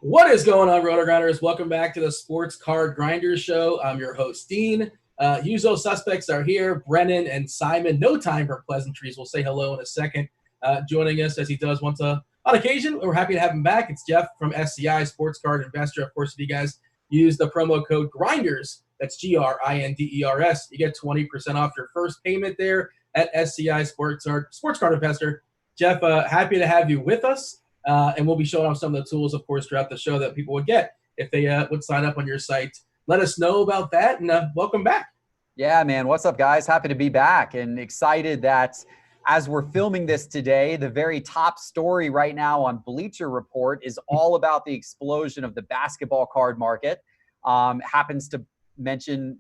What is going on, RotoGrinders? Welcome back to the Sports Card Grinders Show. I'm your host, Dean. Usual suspects are here, Brennan and Simon. No time for pleasantries. We'll say hello in a second. Joining us, as he does once on occasion, we're happy to have him back. It's Geoff from SCI, SportsCardInvestor. Of course, if you guys use the promo code GRINDERS, that's GRINDERS, you get 20% off your first payment there at SCI SportsCardInvestor. Geoff, happy to have you with us. And we'll be showing off some of the tools, of course, throughout the show that people would get if they would sign up on your site. Let us know about that, and welcome back. Yeah, man. What's up, guys? Happy to be back and excited that as we're filming this today, the very top story right now on Bleacher Report is all about the explosion of the basketball card market. Happens to mention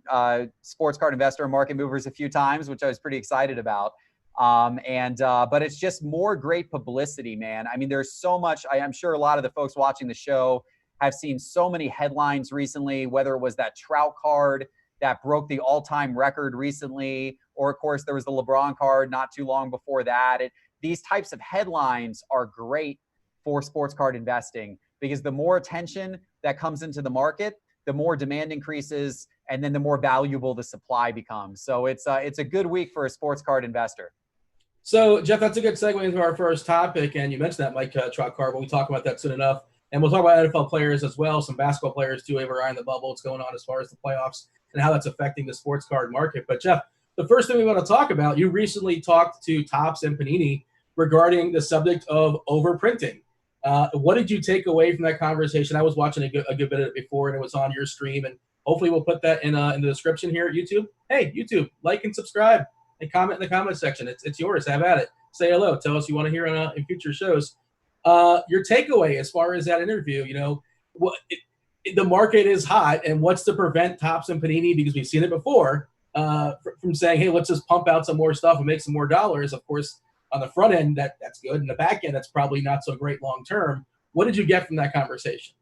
Sports Card Investor and Market Movers a few times, which I was pretty excited about. But it's just more great publicity, man. I mean, there's so much. I'm sure a lot of the folks watching the show have seen so many headlines recently, whether it was that Trout card that broke the all-time record recently, or of course there was the LeBron card not too long before that. These types of headlines are great for sports card investing because the more attention that comes into the market, the more demand increases, and then the more valuable the supply becomes. So it's a good week for a sports card investor. So, Geoff, that's a good segue into our first topic, and you mentioned that Mike Trout card, but we'll talk about that soon enough. And we'll talk about NFL players as well, some basketball players too, have our eye on the bubble, what's going on as far as the playoffs and how that's affecting the sports card market. But, Geoff, the first thing we want to talk about, you recently talked to Topps and Panini regarding the subject of overprinting. What did you take away from that conversation? I was watching a good bit of it before, and it was on your stream, and hopefully we'll put that in the description here at YouTube. Hey, YouTube, like and subscribe. And comment in the comment section. It's yours. Have at it. Say hello. Tell us you want to hear in future shows. Your takeaway as far as that interview, the market is hot, and what's to prevent Topps and Panini, because we've seen it before, from saying, hey, let's just pump out some more stuff and make some more dollars. Of course, on the front end, that's good. In the back end, that's probably not so great long term. What did you get from that conversation?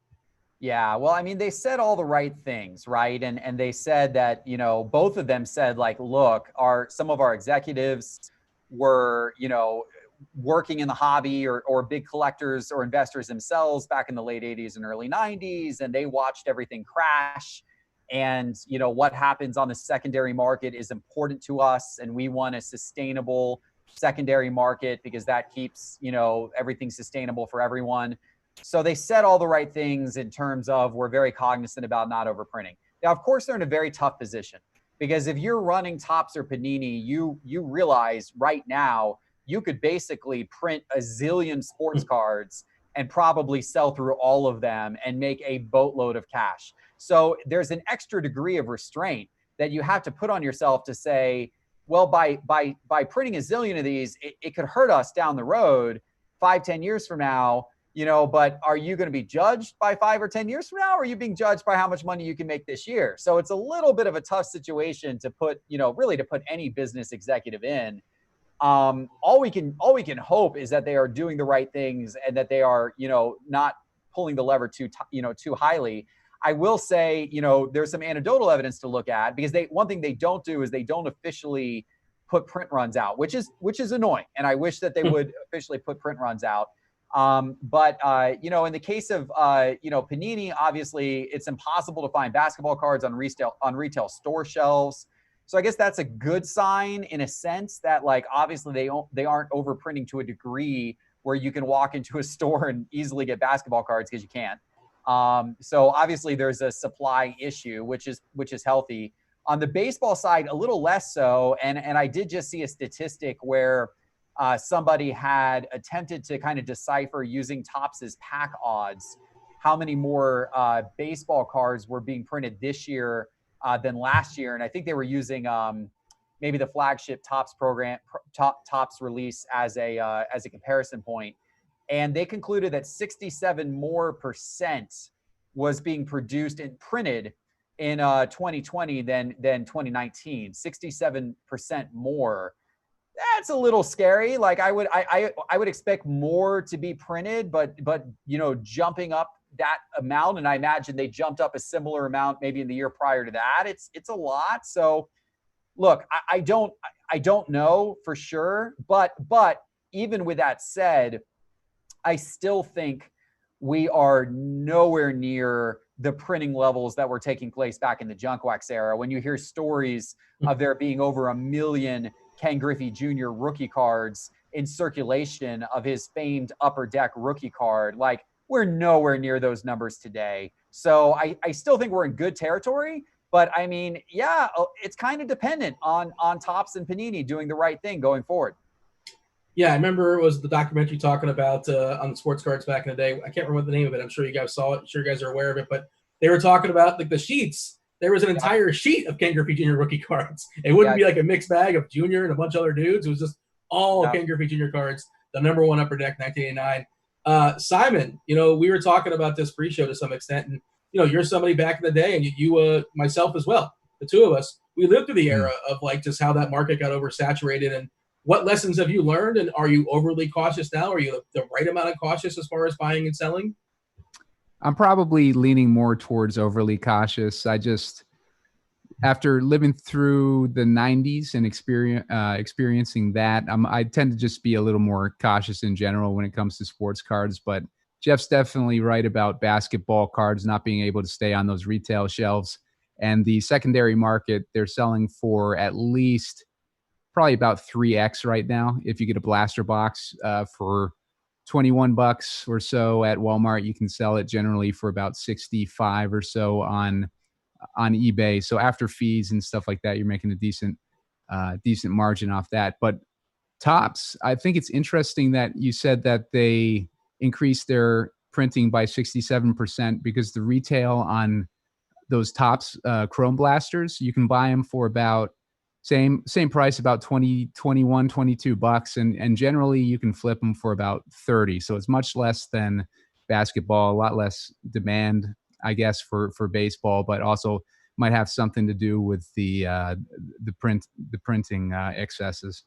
Yeah, well, I mean, they said all the right things, right? And they said that, both of them said, like, look, some of our executives were, working in the hobby or big collectors or investors themselves back in the late 80s and early 90s, and they watched everything crash. And, what happens on the secondary market is important to us, and we want a sustainable secondary market because that keeps, everything sustainable for everyone. So they said all the right things in terms of we're very cognizant about not overprinting. Now, of course, they're in a very tough position because if you're running Topps or Panini, you realize right now you could basically print a zillion sports cards and probably sell through all of them and make a boatload of cash. So there's an extra degree of restraint that you have to put on yourself to say, well, by printing a zillion of these, it could hurt us down the road 5-10 years from now. But are you going to be judged by 5 or 10 years from now? Or are you being judged by how much money you can make this year? So it's a little bit of a tough situation to put, really to put any business executive in. All we can hope is that they are doing the right things and that they are, not pulling the lever too highly. I will say, there's some anecdotal evidence to look at because one thing they don't do is they don't officially put print runs out, which is annoying. And I wish that they would officially put print runs out. But in the case of, Panini, obviously it's impossible to find basketball cards on retail store shelves. So I guess that's a good sign in a sense that, like, obviously they aren't overprinting to a degree where you can walk into a store and easily get basketball cards because you can't. So obviously there's a supply issue, which is healthy. On the baseball side, a little less so. And I did just see a statistic where somebody had attempted to kind of decipher using Topps's pack odds how many more baseball cards were being printed this year than last year. And I think they were using maybe the flagship Topps program, Topps release as a comparison point. And they concluded that 67% more was being produced and printed in 2020 than 2019. 67% more. That's a little scary. Like I would expect more to be printed, but jumping up that amount, and I imagine they jumped up a similar amount maybe in the year prior to that. It's a lot. So look, I don't know for sure, but even with that said, I still think we are nowhere near the printing levels that were taking place back in the junk wax era. When you hear stories of there being over 1 million Ken Griffey Jr. rookie cards in circulation of his famed Upper Deck rookie card, like, we're nowhere near those numbers today. So I still think we're in good territory. But I mean, yeah, it's kind of dependent on Topps and Panini doing the right thing going forward. Yeah, I remember it was the documentary talking about on the sports cards back in the day. I can't remember the name of it. I'm sure you guys saw it. I'm sure you guys are aware of it. But they were talking about like the sheets. There was an entire sheet of Ken Griffey Jr. rookie cards. It wouldn't be like a mixed bag of Junior and a bunch of other dudes. It was just all Ken Griffey Jr. cards. The number one Upper Deck 1989. Simon, we were talking about this pre-show to some extent, and you're somebody back in the day, and you myself as well. The two of us, we lived through the era of like just how that market got oversaturated. And what lessons have you learned? And are you overly cautious now? Are you the right amount of cautious as far as buying and selling? I'm probably leaning more towards overly cautious. I just, after living through the 90s and experiencing that, I tend to just be a little more cautious in general when it comes to sports cards. But Geoff's definitely right about basketball cards not being able to stay on those retail shelves. And the secondary market, they're selling for at least probably about 3x right now. If you get a blaster box for $21 or so at Walmart, you can sell it generally for about 65 or so on eBay. So after fees and stuff like that, you're making a decent margin off that. But Topps, I think it's interesting that you said that they increased their printing by 67% because the retail on those Topps Chrome blasters, you can buy them for about same price, about 20, 21, $22. And generally you can flip them for about 30. So it's much less than basketball, a lot less demand, I guess, for baseball, but also might have something to do with the printing excesses.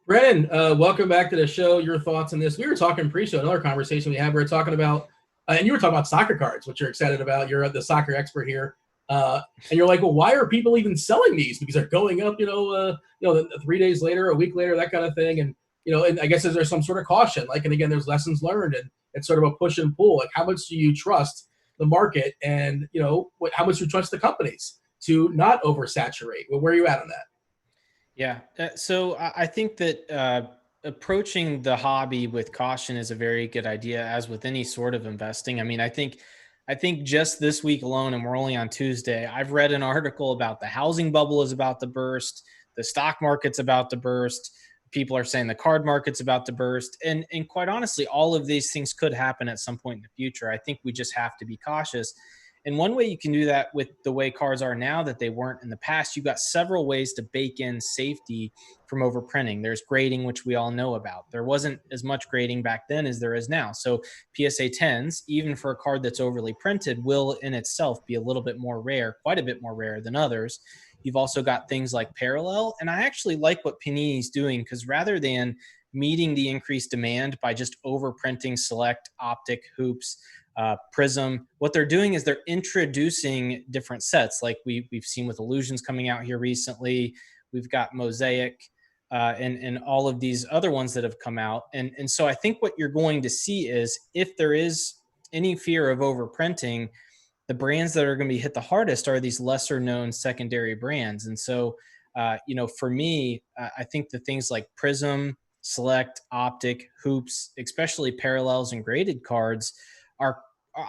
Brennan, welcome back to the show. Your thoughts on this? We were talking pre-show, another conversation we had. We were talking about, and you were talking about soccer cards, which you're excited about. You're the soccer expert here. And you're like, well, why are people even selling these? Because they're going up, 3 days later, a week later, that kind of thing. And, and I guess there's some sort of caution. Like, and again, there's lessons learned, and it's sort of a push and pull. Like, how much do you trust the market, and, how much do you trust the companies to not oversaturate? Well, where are you at on that? Yeah. So I think that approaching the hobby with caution is a very good idea, as with any sort of investing. I mean, I think just this week alone, and we're only on Tuesday, I've read an article about the housing bubble is about to burst. The stock market's about to burst. People are saying the card market's about to burst. And quite honestly, all of these things could happen at some point in the future. I think we just have to be cautious. And one way you can do that with the way cards are now that they weren't in the past, you've got several ways to bake in safety from overprinting. There's grading, which we all know about. There wasn't as much grading back then as there is now. So PSA 10s, even for a card that's overly printed, will in itself be a little bit more rare, quite a bit more rare than others. You've also got things like parallel. And I actually like what Panini's doing, because rather than meeting the increased demand by just overprinting select, optic, hoops, Prism, what they're doing is they're introducing different sets, like we've seen with Illusions coming out here recently. We've got Mosaic and all of these other ones that have come out. And so I think what you're going to see is, if there is any fear of overprinting, the brands that are going to be hit the hardest are these lesser known secondary brands. And so, for me, I think the things like Prism, Select, Optic, Hoops, especially parallels and graded cards,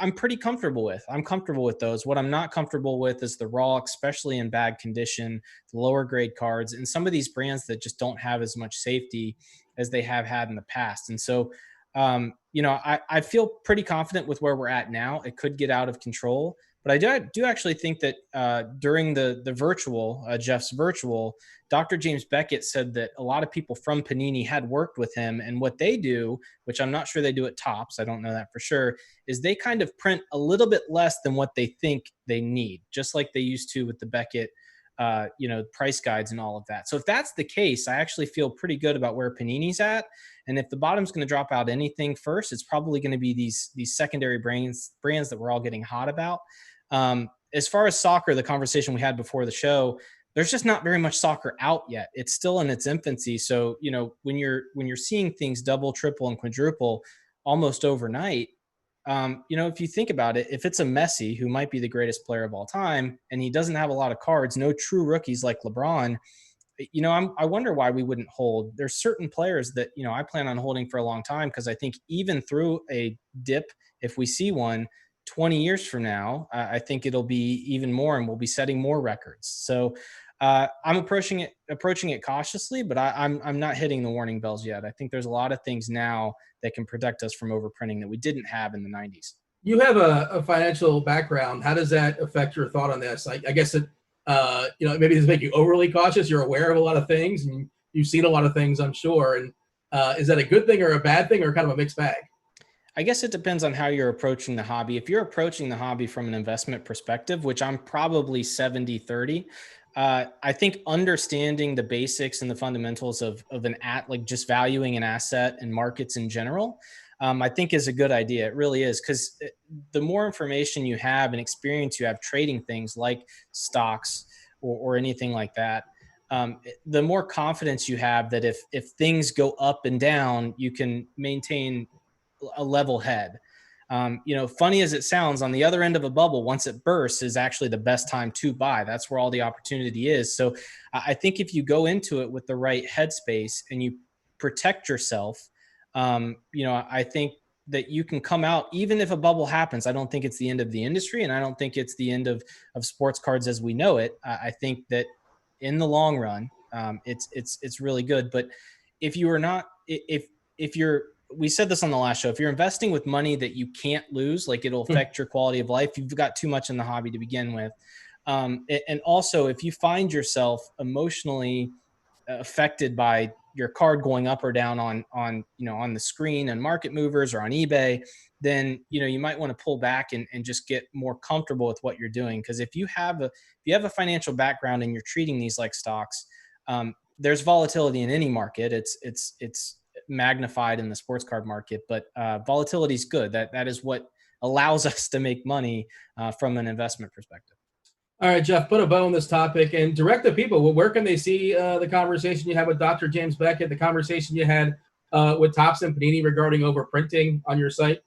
I'm pretty comfortable with. I'm comfortable with those. What I'm not comfortable with is the raw, especially in bad condition, the lower grade cards, and some of these brands that just don't have as much safety as they have had in the past. And so, I feel pretty confident with where we're at now. It could get out of control, but I do actually think that during the virtual, Geoff's virtual, Dr. James Beckett said that a lot of people from Panini had worked with him, and what they do, which I'm not sure they do at Topps, I don't know that for sure, is they kind of print a little bit less than what they think they need, just like they used to with the Beckett, price guides and all of that. So if that's the case, I actually feel pretty good about where Panini's at. And if the bottom's going to drop out anything first, it's probably going to be these secondary brands that we're all getting hot about. As far as soccer, the conversation we had before the show, there's just not very much soccer out yet. It's still in its infancy. So, when you're seeing things double, triple, and quadruple almost overnight, If you think about it, if it's a Messi who might be the greatest player of all time and he doesn't have a lot of cards, no true rookies like LeBron, I wonder why we wouldn't hold. There's certain players that, I plan on holding for a long time because I think even through a dip, if we see one 20 years from now, I think it'll be even more and we'll be setting more records. So I'm approaching it cautiously, but I'm not hitting the warning bells yet. I think there's a lot of things now that can protect us from overprinting that we didn't have in the 90s. You have a financial background. How does that affect your thought on this? I guess it, maybe does make you overly cautious. You're aware of a lot of things and you've seen a lot of things, I'm sure. And is that a good thing or a bad thing or kind of a mixed bag? I guess it depends on how you're approaching the hobby. If you're approaching the hobby from an investment perspective, which I'm probably 70-30, I think understanding the basics and the fundamentals of like just valuing an asset and markets in general, I think is a good idea. It really is, because the more information you have and experience you have trading things like stocks or anything like that, the more confidence you have that if things go up and down, you can maintain a level head. Funny as it sounds, on the other end of a bubble, once it bursts is actually the best time to buy. That's where all the opportunity is. So I think if you go into it with the right headspace and you protect yourself, I think that you can come out, even if a bubble happens. I don't think it's the end of the industry, and I don't think it's the end of sports cards as we know it. I think that in the long run, it's really good. But if you are not, if you're, we said this on the last show, if you're investing with money that you can't lose, like it'll affect your quality of life, you've got too much in the hobby to begin with. And also, if you find yourself emotionally affected by your card going up or down on the screen and market movers or on eBay, then you might want to pull back and just get more comfortable with what you're doing. Because if you have a financial background and you're treating these like stocks, there's volatility in any market. It's magnified in the sports card market, but volatility is good. That is what allows us to make money from an investment perspective. All right, Geoff, put a bow on this topic and direct the people. Well, where can they see the conversation you had with Dr. James Beckett, the conversation you had with Thompson Panini regarding overprinting on your site?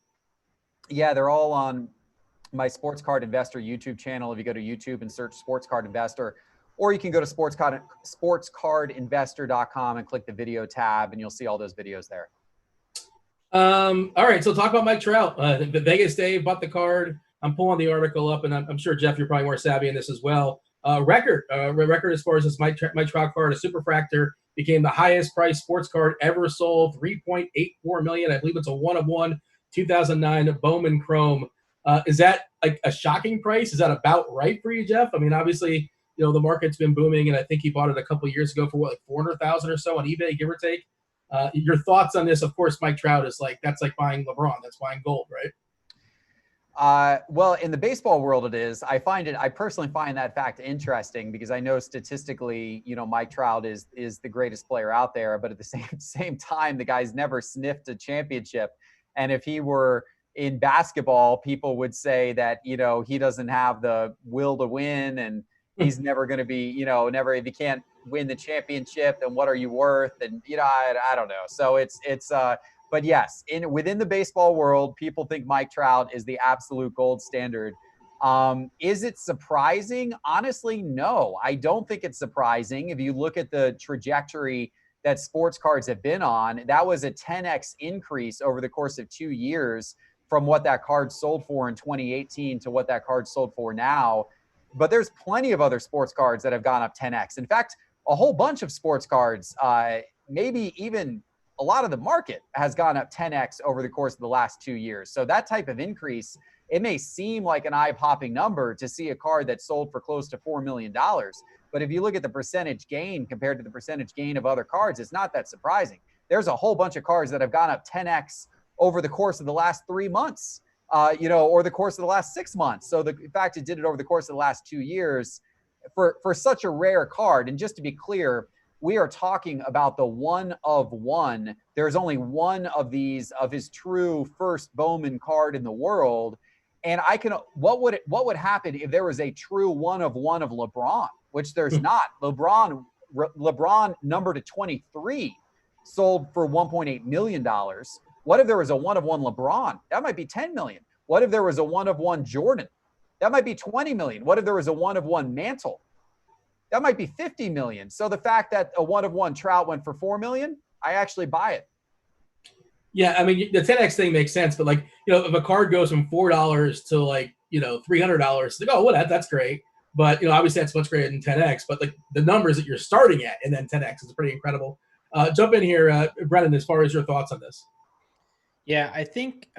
Yeah, they're all on my Sports Card Investor YouTube channel. If you go to YouTube and search Sports Card Investor, or you can go to SportsCardInvestor.com and click the video tab, and you'll see all those videos there. All right, so talk about Mike Trout. The Vegas Dave bought the card. I'm pulling the article up, and I'm sure, Geoff, you're probably more savvy in this as well. Record as far as this Mike Trout card, a Superfractor, became the highest priced sports card ever sold, $3.84 million. I believe it's a 1/1 2009 Bowman Chrome. Is that like a shocking price? Is that about right for you, Geoff? I mean, obviously, the market's been booming, and I think he bought it a couple of years ago for what, like 400,000 or so on eBay, give or take. Your thoughts on this? Of course, Mike Trout is that's like buying LeBron. That's buying gold, right? Well, in the baseball world, it is. I personally find that fact interesting because I know statistically, Mike Trout is the greatest player out there, but at the same time, the guy's never sniffed a championship. And if he were in basketball, people would say that, he doesn't have the will to win and he's never going to be, if he can't win the championship, then what are you worth? And, I don't know. So but yes, within the baseball world, people think Mike Trout is the absolute gold standard. Is it surprising? Honestly, no, I don't think it's surprising. If you look at the trajectory that sports cards have been on, that was a 10x increase over the course of 2 years from what that card sold for in 2018 to what that card sold for now. But there's plenty of other sports cards that have gone up 10x. In fact, a whole bunch of sports cards, maybe even a lot of the market has gone up 10x over the course of the last 2 years. So that type of increase, it may seem like an eye-popping number to see a card that sold for close to $4 million. But if you look at the percentage gain compared to the percentage gain of other cards, it's not that surprising. There's a whole bunch of cards that have gone up 10x over the course of the last 3 months, or the course of the last 6 months. So the fact it did it over the course of the last 2 years for such a rare card. And just to be clear, we are talking about the 1 of 1. There's only one of these of his true first Bowman card in the world. And what would happen if there was a true 1 of 1 of LeBron, which there's not. LeBron number to 23 sold for $1.8 million. What if there was a 1 of 1 LeBron? That might be 10 million. What if there was a 1-of-1 Jordan? That might be 20 million. What if there was a 1-of-1 Mantle? That might be 50 million. So the fact that a 1-of-1 Trout went for 4 million, I actually buy it. Yeah, I mean, the 10X thing makes sense, but like, if a card goes from $4 to like, $300, like, oh, well, that's great. But, obviously that's much greater than 10X, but like the numbers that you're starting at and then 10X is pretty incredible. Jump in here, Brennan, as far as your thoughts on this. Yeah, I think,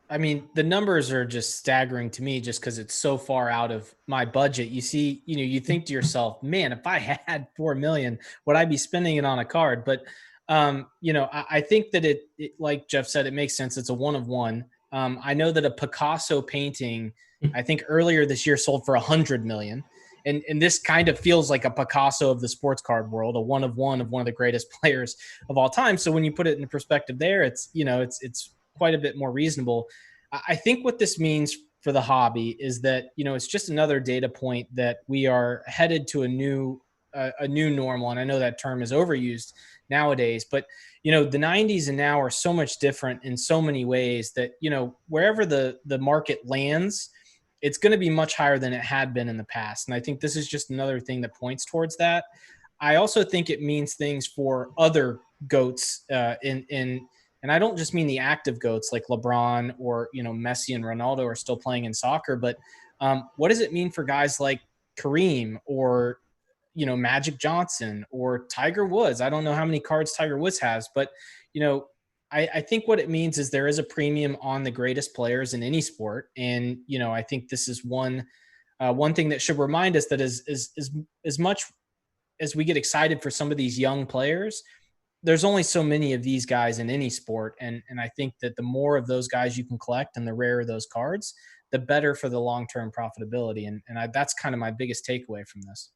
the numbers are just staggering to me just because it's so far out of my budget. You see, you think to yourself, man, if I had 4 million, would I be spending it on a card? But, I think that it, like Geoff said, it makes sense. It's a 1-of-1. I know that a Picasso painting, I think earlier this year sold for 100 million. And this kind of feels like a Picasso of the sports card world, a 1-of-1 of one of the greatest players of all time. So when you put it in perspective there, it's quite a bit more reasonable. I think what this means for the hobby is that, it's just another data point that we are headed to a new normal. And I know that term is overused nowadays, but, the 90s and now are so much different in so many ways that, wherever the market lands, it's going to be much higher than it had been in the past. And I think this is just another thing that points towards that. I also think it means things for other GOATs and I don't just mean the active GOATs like LeBron or, Messi and Ronaldo are still playing in soccer, but what does it mean for guys like Kareem or, Magic Johnson or Tiger Woods? I don't know how many cards Tiger Woods has, but, I think what it means is there is a premium on the greatest players in any sport. And, I think this is one thing that should remind us that as much as we get excited for some of these young players, there's only so many of these guys in any sport. And I think that the more of those guys you can collect and the rarer those cards, the better for the long-term profitability. And that's kind of my biggest takeaway from this.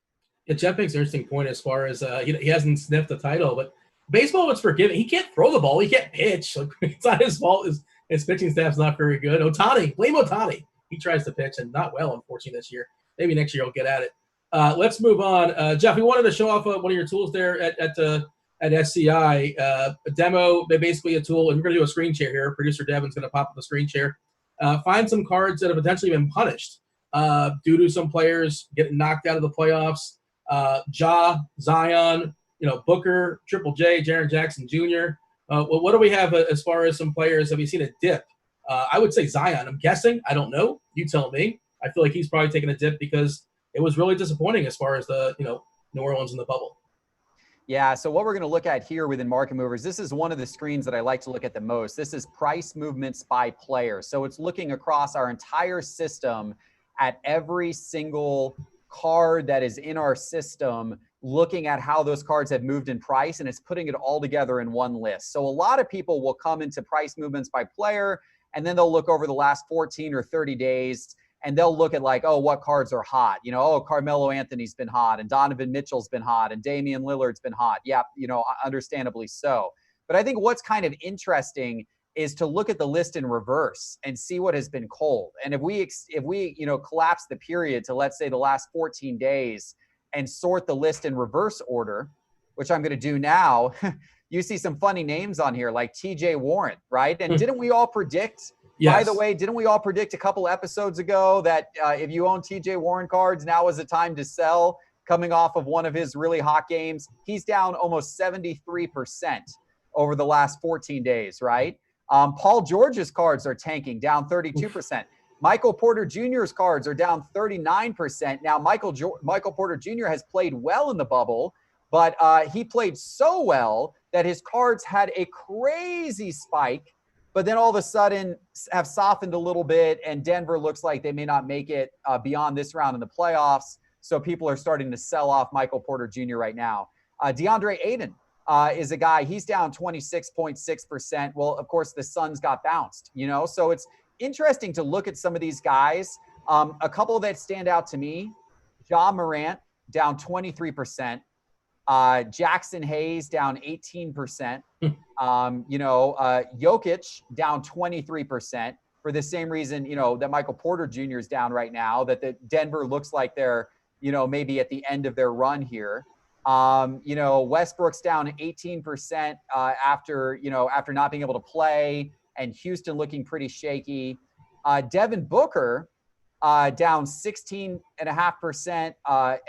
Yeah, Geoff makes an interesting point as far as he hasn't sniffed the title, but baseball was forgiving. He can't throw the ball. He can't pitch. Like, it's not his fault. His pitching staff's not very good. Blame Ohtani. He tries to pitch and not well, unfortunately, this year. Maybe next year he'll get at it. Let's move on. Geoff, we wanted to show off one of your tools there at SCI, a demo, basically a tool, and we're going to do a screen share here. Producer Devin's going to pop up the screen share. Find some cards that have potentially been punished due to some players getting knocked out of the playoffs. Zion, Booker, Triple J, Jaren Jackson Jr. What do we have as far as some players? Have you seen a dip? I would say Zion. I'm guessing. I don't know. You tell me. I feel like he's probably taking a dip because it was really disappointing as far as the, New Orleans in the bubble. Yeah, so what we're going to look at here within Market Movers, this is one of the screens that I like to look at the most. This is price movements by player. So it's looking across our entire system at every single card that is in our system, looking at how those cards have moved in price, and it's putting it all together in one list. So a lot of people will come into price movements by player, and then they'll look over the last 14 or 30 days, and they'll look at like, oh, what cards are hot? Carmelo Anthony's been hot, and Donovan Mitchell's been hot, and Damian Lillard's been hot. Yeah, understandably so. But I think what's kind of interesting is to look at the list in reverse and see what has been cold. And if we collapse the period to, let's say, the last 14 days and sort the list in reverse order, which I'm going to do now, you see some funny names on here like TJ Warren, right? And didn't we all predict, yes, by the way, didn't we all predict a couple episodes ago that if you own TJ Warren cards, now is the time to sell, coming off of one of his really hot games? He's down almost 73% over the last 14 days, right? Paul George's cards are tanking, down 32%. Michael Porter Jr.'s cards are down 39%. Now, Michael Porter Jr. has played well in the bubble, but he played so well that his cards had a crazy spike, but then all of a sudden have softened a little bit, and Denver looks like they may not make it beyond this round in the playoffs. So people are starting to sell off Michael Porter Jr. right now. DeAndre Ayton is a guy, he's down 26.6%. Well, of course, the Suns got bounced, so it's interesting to look at some of these guys. A couple that stand out to me: Ja Morant down 23%, Jackson Hayes down 18%, Jokic down 23% for the same reason, that Michael Porter Jr. is down right now, that the Denver looks like they're, maybe at the end of their run here. Westbrook's down 18% after not being able to play, and Houston looking pretty shaky. Devin Booker down 16.5%,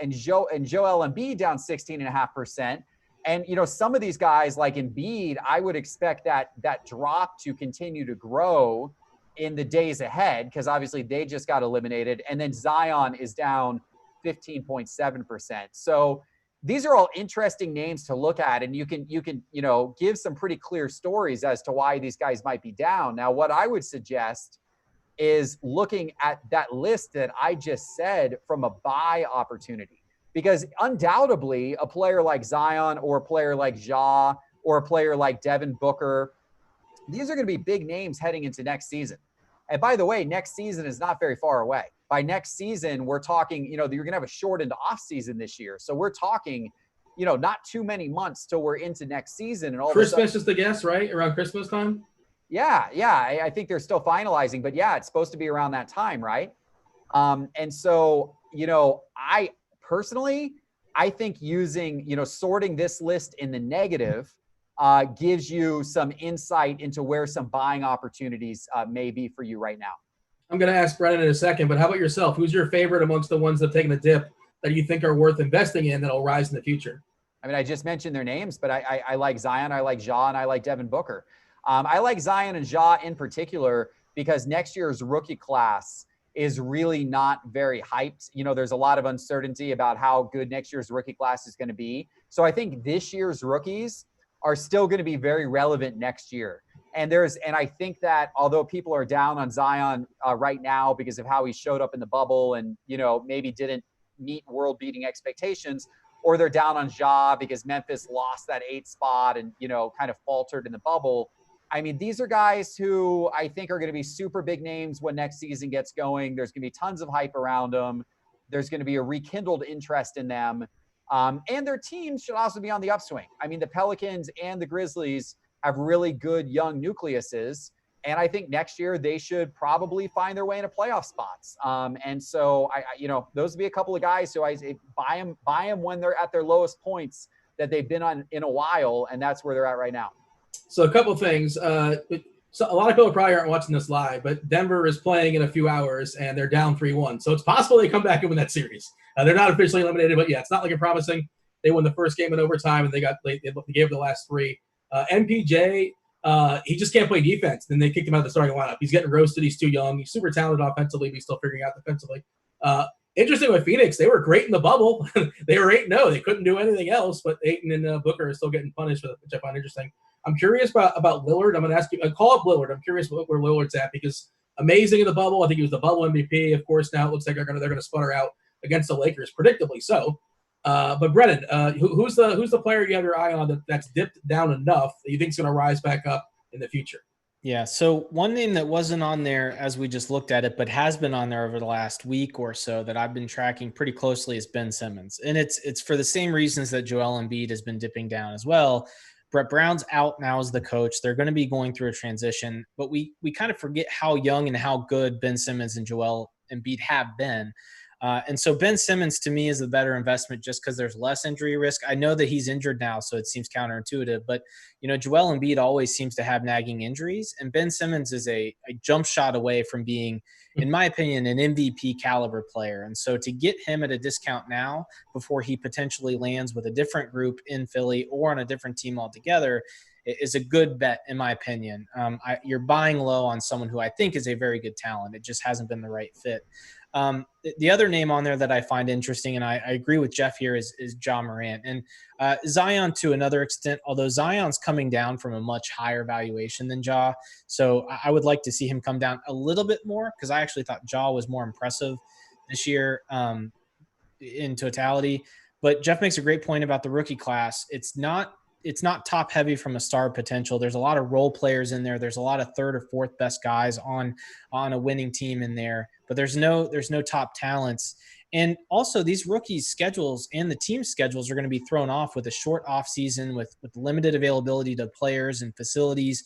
and Joel Embiid down 16.5%. And, you know, some of these guys like Embiid, I would expect that drop to continue to grow in the days ahead, because obviously they just got eliminated. And then Zion is down 15.7%. So these are all interesting names to look at, and you can, you know, give some pretty clear stories as to why these guys might be down. Now, what I would suggest is looking at that list that I just said from a buy opportunity, because undoubtedly a player like Zion or a player like Ja or a player like Devin Booker, these are going to be big names heading into next season. And by the way, next season is not very far away. By next season, we're talking, you know, you're going to have a shortened off season this year. So we're talking, you know, not too many months till we're into next season. And all Christmas is the guess, right? Around Christmas time? Yeah. I think they're still finalizing, but yeah, it's supposed to be around that time, right? And so, you know, I personally think using, you know, sorting this list in the negative gives you some insight into where some buying opportunities may be for you right now. I'm going to ask Brennan in a second, but how about yourself? Who's your favorite amongst the ones that have taken a dip that you think are worth investing in that'll rise in the future? I mean, I just mentioned their names, but I like Zion, I like Ja, and I like Devin Booker. I like Zion and Ja in particular because next year's rookie class is really not very hyped. You know, there's a lot of uncertainty about how good next year's rookie class is going to be. So I think this year's rookies are still going to be very relevant next year. And I think that although people are down on Zion right now because of how he showed up in the bubble and, you know, maybe didn't meet world-beating expectations, or they're down on Ja because Memphis lost that 8th spot and, you know, kind of faltered in the bubble. I mean, these are guys who I think are going to be super big names when next season gets going. There's going to be tons of hype around them. There's going to be a rekindled interest in them. And their teams should also be on the upswing. I mean, the Pelicans and the Grizzlies have really good young nucleuses. And I think next year they should probably find their way into playoff spots. And so, you know, those would be a couple of guys who I buy them when they're at their lowest points that they've been on in a while. And that's where they're at right now. So a couple of things. So a lot of people probably aren't watching this live, but Denver is playing in a few hours and they're down 3-1. So it's possible they come back and win that series. They're not officially eliminated, but yeah, it's not like you're promising. They won the first game in overtime and they gave the last 3. MPJ, he just can't play defense. Then they kicked him out of the starting lineup. He's getting roasted. He's too young. He's super talented offensively, but he's stistill figuring out defensively. Interesting with Phoenix, they were great in the bubble. They were 8-0. They couldn't do anything else, but Ayton and Booker are still getting punished, which I find interesting. I'm curious about Lillard. I'm going to ask you, call up Lillard. I'm curious where Lillard's at because amazing in the bubble. I think he was the bubble MVP. Of course, now it looks like they're going to sputter out against the Lakers, predictably so. But Brennan, who's the player you have your eye on that's dipped down enough that you think is going to rise back up in the future? Yeah. So one name that wasn't on there as we just looked at it, but has been on there over the last week or so that I've been tracking pretty closely is Ben Simmons. And it's for the same reasons that Joel Embiid has been dipping down as well. Brett Brown's out now as the coach. They're going to be going through a transition, but we kind of forget how young and how good Ben Simmons and Joel Embiid have been. And so Ben Simmons to me is a better investment just because there's less injury risk. I know that he's injured now, so it seems counterintuitive, but you know, Joel Embiid always seems to have nagging injuries, and Ben Simmons is a jump shot away from being, in my opinion, an MVP caliber player. And so to get him at a discount now before he potentially lands with a different group in Philly or on a different team altogether is a good bet, in my opinion. You're buying low on someone who I think is a very good talent. It just hasn't been the right fit. The other name on there that I find interesting, and I agree with Geoff here, is Ja Morant. And Zion to another extent, although Zion's coming down from a much higher valuation than Ja. So I would like to see him come down a little bit more because I actually thought Ja was more impressive this year in totality. But Geoff makes a great point about the rookie class. It's not top heavy from a star potential. There's a lot of role players in there. There's a lot of third or fourth best guys on a winning team in there, but there's no top talents. And also these rookies schedules and the team schedules are going to be thrown off with a short off season with limited availability to players and facilities.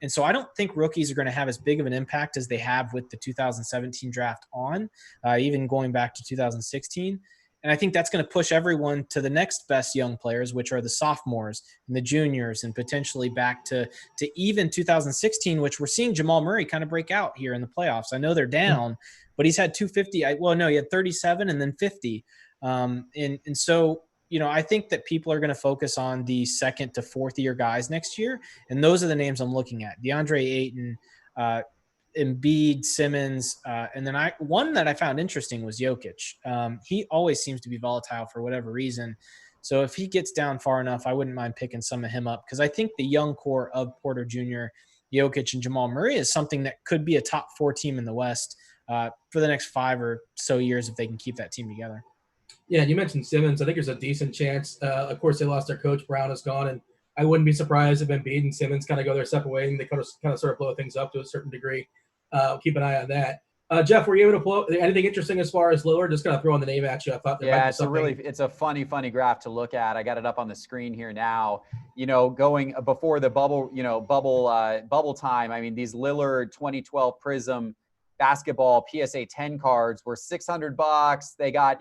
And so I don't think rookies are going to have as big of an impact as they have with the 2017 draft on, even going back to 2016. And I think that's going to push everyone to the next best young players, which are the sophomores and the juniors, and potentially back to even 2016, which we're seeing Jamal Murray kind of break out here in the playoffs. I know they're down, but he's had 250. He had 37 and then 50. And so, I think that people are going to focus on the second to fourth year guys next year. And those are the names I'm looking at: DeAndre Ayton, Embiid, Simmons, and then one that I found interesting was Jokic. He always seems to be volatile for whatever reason. So if he gets down far enough, I wouldn't mind picking some of him up, because I think the young core of Porter Jr., Jokic, and Jamal Murray is something that could be a top 4 team in the West for the next 5 or so years if they can keep that team together. Yeah, you mentioned Simmons. I think there's a decent chance. Of course, they lost their coach. Brown is gone, and I wouldn't be surprised if Embiid and Simmons kind of go their separate ways and they kind of sort of blow things up to a certain degree. Keep an eye on that. Geoff, were you able to pull up anything interesting as far as Lillard? Just kind of throwing the name at you. I thought there might be something. It's a funny graph to look at. I got it up on the screen here now. Going before the bubble, bubble time. I mean, these Lillard 2012 Prism basketball PSA 10 cards were $600. They got,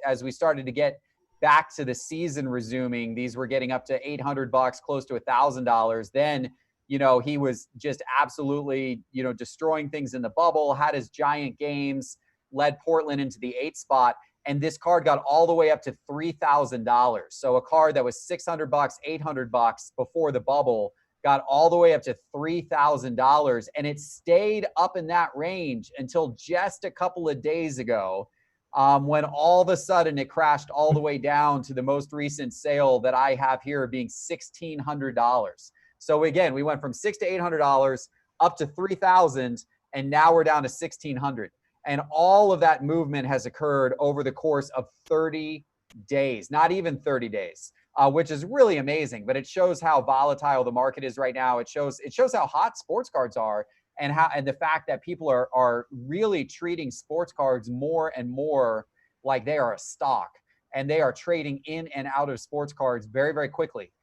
as we started to get back to the season resuming, these were getting up to $800, close to $1,000. Then, he was just absolutely, destroying things in the bubble, had his giant games, led Portland into the 8th spot. And this card got all the way up to $3,000. So a card that was $600, $800 before the bubble got all the way up to $3,000. And it stayed up in that range until just a couple of days ago, when all of a sudden it crashed all the way down to the most recent sale that I have here being $1,600. So again, we went from $600 to $800 up to $3,000, and now we're down to $1,600. And all of that movement has occurred over the course of 30 days, not even 30 days, which is really amazing. But it shows how volatile the market is right now. It shows how hot sports cards are, and the fact that people are really treating sports cards more and more like they are a stock, and they are trading in and out of sports cards very, very quickly.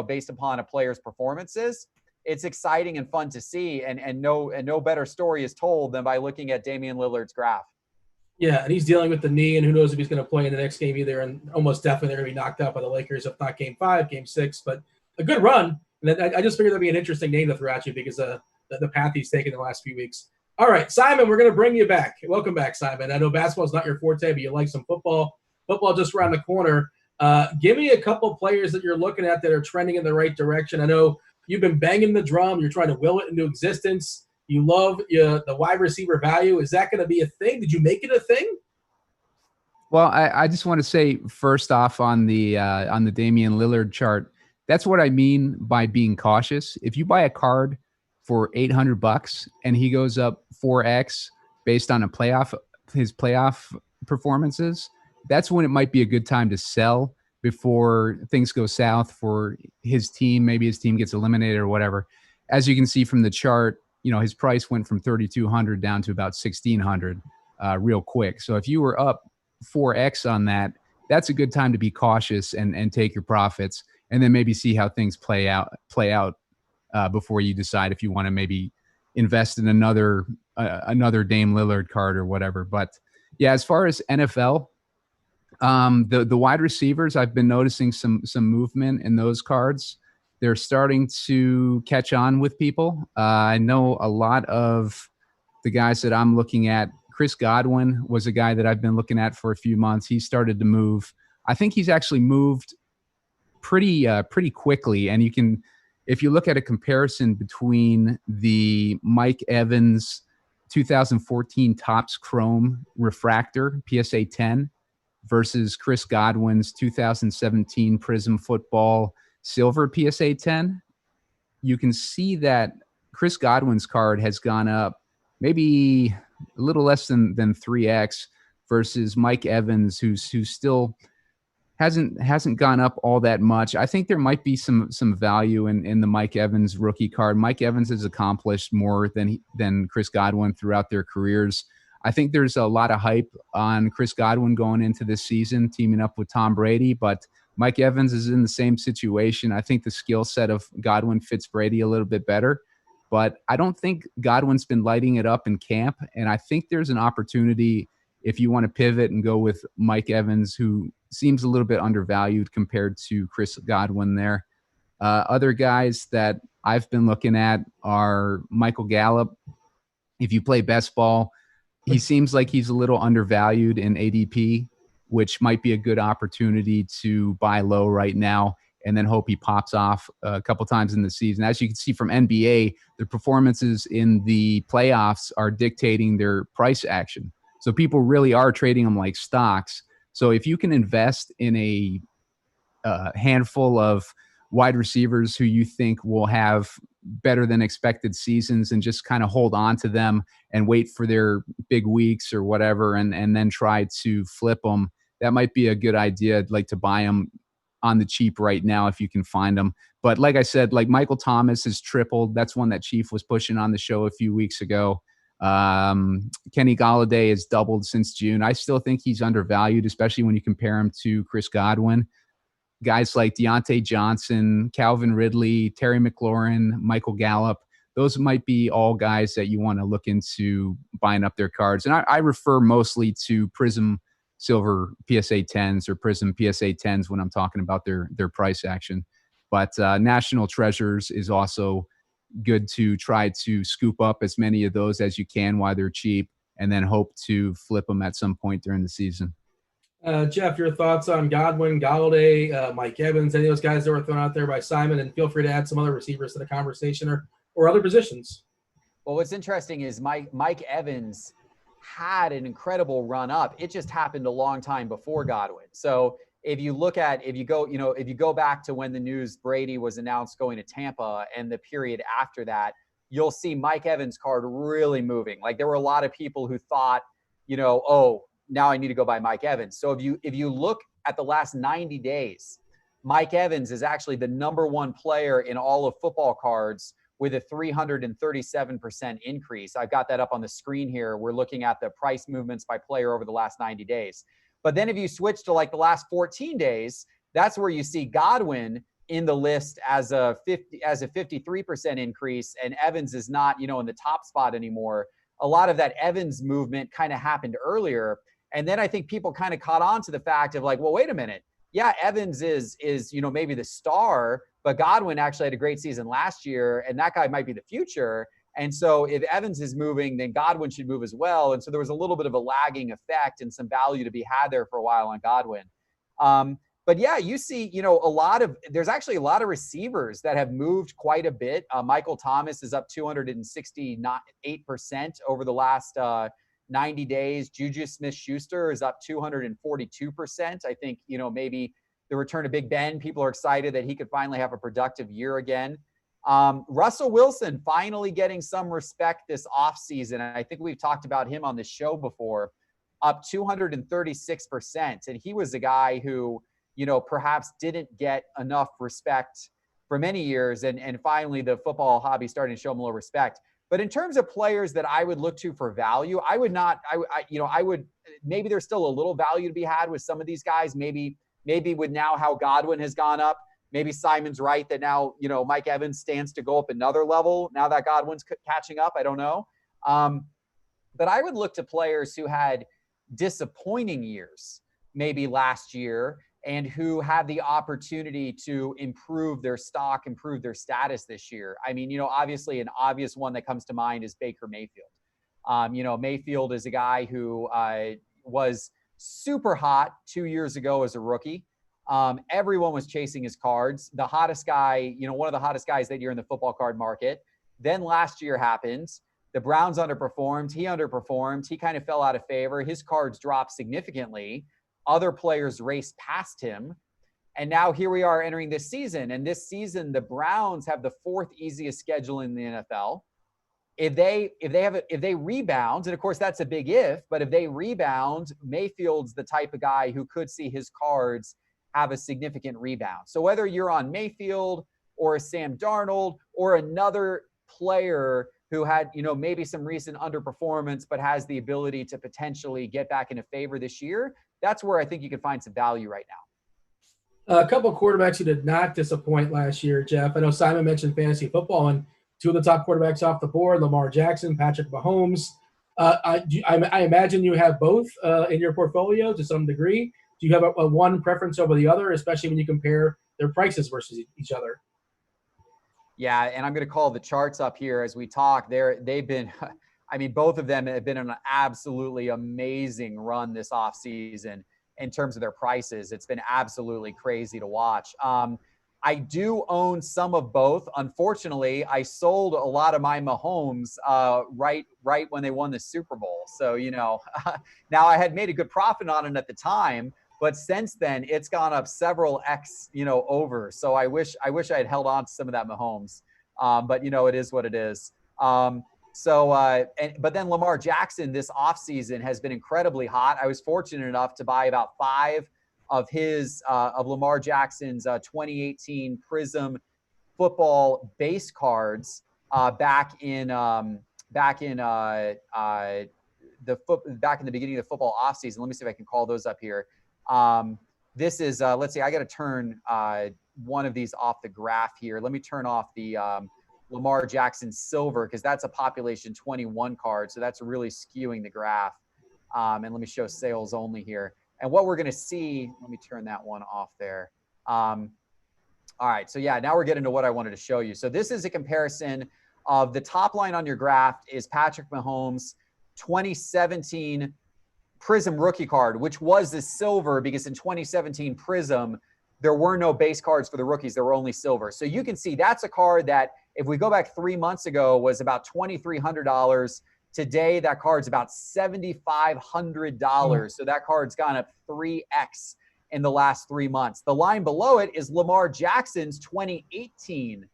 Based upon a player's performances. It's exciting and fun to see, and no better story is told than by looking at Damian Lillard's graph. Yeah, and he's dealing with the knee, and who knows if he's going to play in the next game either, and almost definitely they're going to be knocked out by the Lakers, if not Game 5, Game 6, but a good run. And I just figured that'd be an interesting name to throw at you because the path he's taken in the last few weeks. All right, Simon, we're going to bring you back. Welcome back, Simon. I know basketball's not your forte, but you like some football. Football just around the corner. Give me a couple players that you're looking at that are trending in the right direction. I know you've been banging the drum. You're trying to will it into existence. You love the wide receiver value. Is that going to be a thing? Did you make it a thing? Well, I just want to say first off on the Damian Lillard chart, that's what I mean by being cautious. If you buy a card for $800 and he goes up 4x based on his playoff performances, that's when it might be a good time to sell before things go south for his team. Maybe his team gets eliminated or whatever. As you can see from the chart, his price went from $3,200 down to about $1,600 real quick. So if you were up 4x on that, that's a good time to be cautious and take your profits, and then maybe see how things play out before you decide if you want to maybe invest in another Dame Lillard card or whatever. But yeah, as far as NFL, the wide receivers, I've been noticing some movement in those cards. They're starting to catch on with people. I know a lot of the guys that I'm looking at. Chris Godwin was a guy that I've been looking at for a few months. He started to move. I think he's actually moved pretty quickly. And if you look at a comparison between the Mike Evans 2014 Topps Chrome Refractor PSA 10 versus Chris Godwin's 2017 Prism Football Silver PSA 10, you can see that Chris Godwin's card has gone up maybe a little less than 3x versus Mike Evans, who still hasn't gone up all that much. I think there might be some value in the Mike Evans rookie card. Mike Evans has accomplished more than Chris Godwin throughout their careers. I think there's a lot of hype on Chris Godwin going into this season, teaming up with Tom Brady, but Mike Evans is in the same situation. I think the skill set of Godwin fits Brady a little bit better, but I don't think Godwin's been lighting it up in camp, and I think there's an opportunity if you want to pivot and go with Mike Evans, who seems a little bit undervalued compared to Chris Godwin there. Other guys that I've been looking at are Michael Gallup. If you play best ball, he seems like he's a little undervalued in ADP, which might be a good opportunity to buy low right now and then hope he pops off a couple times in the season. As you can see from NBA, the performances in the playoffs are dictating their price action. So people really are trading them like stocks. So if you can invest in a handful of wide receivers who you think will have better than expected seasons and just kind of hold on to them and wait for their big weeks or whatever, and then try to flip them, that might be a good idea. I'd like to buy them on the cheap right now if you can find them. But like I said, like Michael Thomas has tripled. That's one that Chief was pushing on the show a few weeks ago. Kenny Golladay has doubled since June. I still think he's undervalued, especially when you compare him to Chris Godwin. Guys like Deontay Johnson, Calvin Ridley, Terry McLaurin, Michael Gallup, those might be all guys that you want to look into buying up their cards. And I refer mostly to Prism Silver PSA 10s or Prism PSA 10s when I'm talking about their price action. But National Treasures is also good to try to scoop up as many of those as you can while they're cheap, and then hope to flip them at some point during the season. Geoff, your thoughts on Godwin, Golladay, Mike Evans, any of those guys that were thrown out there by Simon, and feel free to add some other receivers to the conversation or other positions. Well, what's interesting is Mike Evans had an incredible run up. It just happened a long time before Godwin. So if you go back to when the news Brady was announced going to Tampa and the period after that, you'll see Mike Evans' card really moving. Like there were a lot of people who thought, oh, now I need to go buy Mike Evans. So if you look at the last 90 days, Mike Evans is actually the number one player in all of football cards with a 337% increase. I've got that up on the screen here. We're looking at the price movements by player over the last 90 days. But then if you switch to like the last 14 days, that's where you see Godwin in the list as a 53% increase, and Evans is not, in the top spot anymore. A lot of that Evans movement kind of happened earlier. And then I think people kind of caught on to the fact of like, well, wait a minute. Yeah, Evans is maybe the star, but Godwin actually had a great season last year, and that guy might be the future. And so if Evans is moving, then Godwin should move as well. And so there was a little bit of a lagging effect and some value to be had there for a while on Godwin. But yeah, you see, there's actually a lot of receivers that have moved quite a bit. Michael Thomas is up 268% over the last 90 days. Juju Smith-Schuster is up 242%. I think, maybe the return of Big Ben, people are excited that he could finally have a productive year again. Russell Wilson finally getting some respect this offseason. I think we've talked about him on the show before, up 236%. And he was a guy who, perhaps didn't get enough respect for many years. And finally, the football hobby starting to show him a little respect. But in terms of players that I would look to for value, maybe there's still a little value to be had with some of these guys. Maybe with now how Godwin has gone up, maybe Simon's right that now, Mike Evans stands to go up another level now that Godwin's catching up. I don't know. But I would look to players who had disappointing years, maybe last year, and who had the opportunity to improve their stock, improve their status this year. I mean, obviously an obvious one that comes to mind is Baker Mayfield. Mayfield is a guy who was super hot 2 years ago as a rookie. Everyone was chasing his cards. The hottest guy, one of the hottest guys that year in the football card market. Then last year happened. The Browns underperformed. He underperformed. He kind of fell out of favor. His cards dropped significantly. Other players raced past him. And now here we are entering this season. And this season, the Browns have the fourth easiest schedule in the NFL. If they rebound, and of course that's a big if, but if they rebound, Mayfield's the type of guy who could see his cards have a significant rebound. So whether you're on Mayfield or a Sam Darnold or another player who had, maybe some recent underperformance, but has the ability to potentially get back into favor this year, that's where I think you can find some value right now. A couple of quarterbacks who did not disappoint last year, Geoff. I know Simon mentioned fantasy football, and two of the top quarterbacks off the board, Lamar Jackson, Patrick Mahomes. I imagine you have both in your portfolio to some degree. Do you have a one preference over the other, especially when you compare their prices versus each other? Yeah, and I'm going to call the charts up here as we talk. They've been, I mean, both of them have been on an absolutely amazing run this offseason in terms of their prices. It's been absolutely crazy to watch. I do own some of both. Unfortunately, I sold a lot of my Mahomes right when they won the Super Bowl. So, now I had made a good profit on it at the time, but since then it's gone up several X, over. So I wish I had held on to some of that Mahomes. But it is what it is. But then Lamar Jackson this offseason has been incredibly hot. I was fortunate enough to buy about 5 of Lamar Jackson's 2018 Prism football base cards back in the beginning of the football offseason. Let me see if I can call those up here. This is let's see. I got to turn one of these off the graph here. Let me turn off the Lamar Jackson silver because that's a population 21 card, so that's really skewing the graph. And let me show sales only here. And what we're going to see, let me turn that one off there. All right. So yeah, now we're getting to what I wanted to show you. So this is a comparison of the top line on your graph is Patrick Mahomes 2017 Prism rookie card, which was the silver because in 2017 Prism, there were no base cards for the rookies. There were only silver. So you can see that's a card that if we go back 3 months ago was about $2,300. Today, that card's about $7,500. So that card's gone up 3x in the last 3 months. The line below it is Lamar Jackson's 2018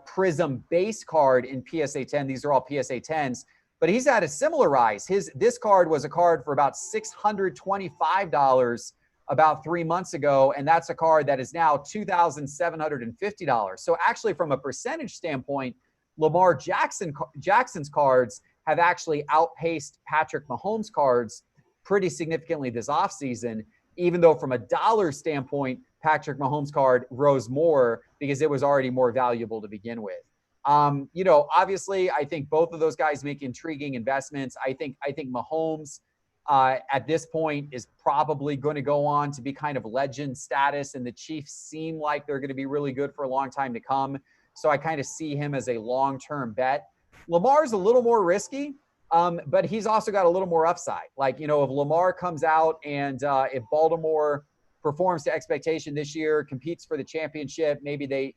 Prism base card in PSA 10. These are all PSA 10s, but he's had a similar rise. This card was a card for about $625 about 3 months ago, and that's a card that is now $2,750. So actually, from a percentage standpoint, Lamar Jackson's cards have actually outpaced Patrick Mahomes' cards pretty significantly this offseason, even though from a dollar standpoint, Patrick Mahomes' card rose more because it was already more valuable to begin with. Obviously, I think both of those guys make intriguing investments. I think Mahomes at this point is probably going to go on to be kind of legend status, and the Chiefs seem like they're going to be really good for a long time to come. So I kind of see him as a long-term bet. Lamar's a little more risky, but he's also got a little more upside. Like, if Lamar comes out and if Baltimore performs to expectation this year, competes for the championship, maybe they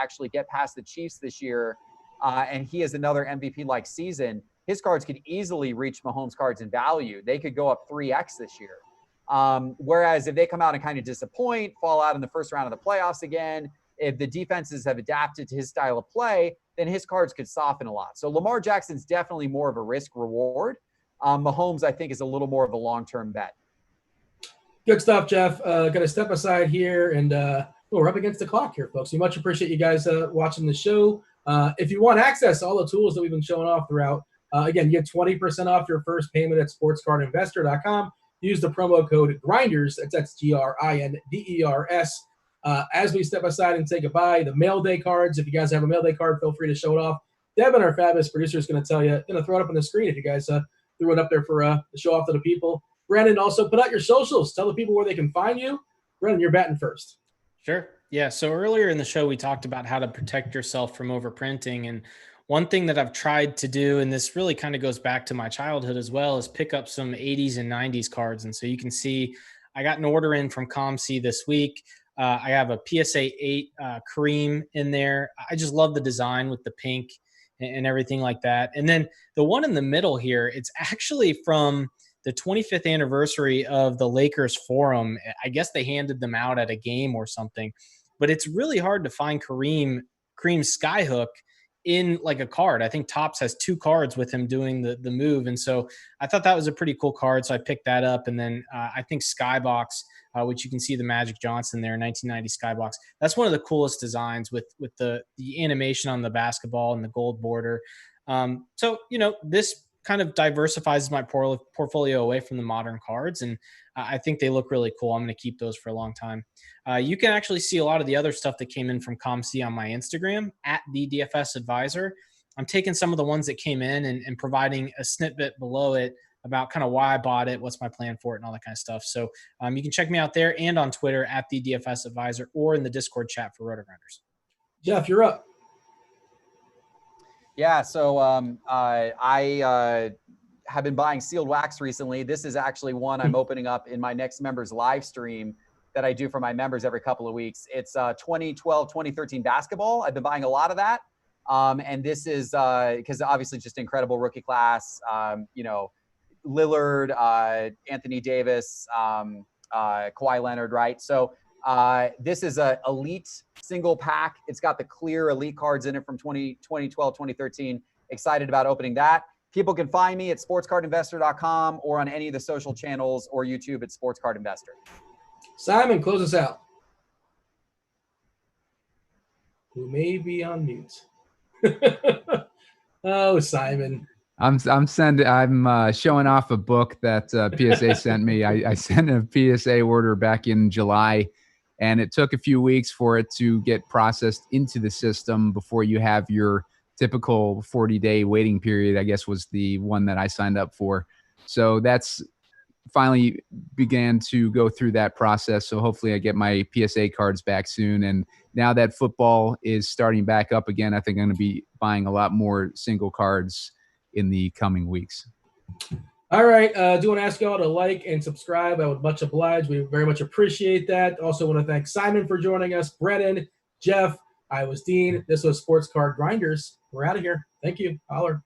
actually get past the Chiefs this year, and he has another MVP-like season, his cards could easily reach Mahomes' cards in value. They could go up 3x this year. Whereas if they come out and kind of disappoint, fall out in the first round of the playoffs again, if the defenses have adapted to his style of play, then his cards could soften a lot. So Lamar Jackson's definitely more of a risk reward. Mahomes, I think, is a little more of a long-term bet. Good stuff, Geoff. Got to step aside here, and we're up against the clock here, folks. We much appreciate you guys watching the show. If you want access to all the tools that we've been showing off throughout, again, you get 20% off your first payment at SportsCardInvestor.com. Use the promo code GRINDERS. That's GRINDERS. As we step aside and say goodbye, the mail day cards, if you guys have a mail day card, feel free to show it off. Devin, our fabulous producer, is going to tell you, going to throw it up on the screen if you guys threw it up there for to show off to the people. Brandon, also put out your socials. Tell the people where they can find you. Brandon, you're batting first. Sure. Yeah. So earlier in the show, we talked about how to protect yourself from overprinting. And one thing that I've tried to do, and this really kind of goes back to my childhood as well, is pick up some 80s and 90s cards. And so you can see I got an order in from ComC this week. I have a PSA 8 Kareem in there. I just love the design with the pink and everything like that. And then the one in the middle here, it's actually from the 25th anniversary of the Lakers Forum. I guess they handed them out at a game or something, but it's really hard to find Kareem Skyhook in like a card. I think Topps has 2 cards with him doing the move. And so I thought that was a pretty cool card. So I picked that up. And then I think Skybox, which you can see the Magic Johnson there, 1990 Skybox. That's one of the coolest designs with the animation on the basketball and the gold border. So, this kind of diversifies my portfolio away from the modern cards. And I think they look really cool. I'm going to keep those for a long time. You can actually see a lot of the other stuff that came in from ComC on my Instagram at the DFS Advisor. I'm taking some of the ones that came in and providing a snippet below it about kind of why I bought it, what's my plan for it, and all that kind of stuff. So you can check me out there and on Twitter at the DFS Advisor or in the Discord chat for RotoGrinders. Geoff, you're up. Yeah, so I have been buying sealed wax recently. This is actually one I'm opening up in my next members live stream that I do for my members every couple of weeks. It's 2012, 2013 basketball. I've been buying a lot of that. And this is because obviously just incredible rookie class. Lillard, Anthony Davis, Kawhi Leonard, right? So this is a elite single pack. It's got the clear elite cards in it from 2012, 2013. Excited about opening that. People can find me at SportsCardInvestor.com or on any of the social channels or YouTube at SportsCardInvestor. Simon, close us out. Who may be on mute. Oh, Simon. I'm showing off a book that PSA sent me. I sent a PSA order back in July, and it took a few weeks for it to get processed into the system before you have your typical 40-day waiting period, I guess was the one that I signed up for. So that's finally began to go through that process. So hopefully I get my PSA cards back soon. And now that football is starting back up again, I think I'm going to be buying a lot more single cards in the coming weeks. All right. Do want to ask you all to like and subscribe. I would much oblige. We very much appreciate that. Also want to thank Simon for joining us, Brennan, Geoff. I was Dean. This was Sports Card Grinders. We're out of here. Thank you. Holler.